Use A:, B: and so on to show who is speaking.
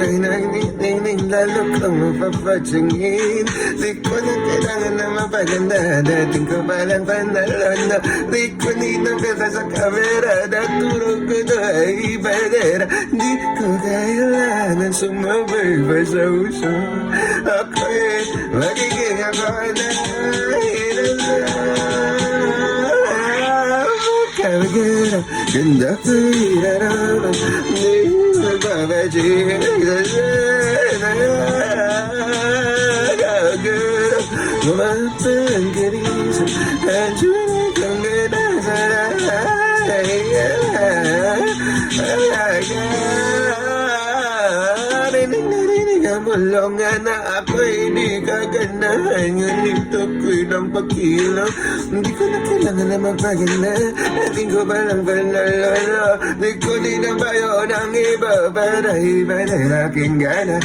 A: ako'y nagnitingning lalo kang mapapatsingin. Di ko na kailangan na mapaganda, dating ko palang panalo na. Di ko ninapeta sa kamera, naturo ko to ay bandera. Di ko kailangan sumabay pa sa uso. Ako'y magiging ako na Kagana, ganda ko iraraman. Di magpapachingin sa sana. Kagana, gumapangkarisan. Andiyan kang ganda sa narinig ang bulungan na ako'y di kaganahan. Ngunit ako'y ng pagkilaw. Hindi ko na kailangan na magpaganda. Dating ko palang panalo. Di ko din ang bayo ng iba para iba na aking gana.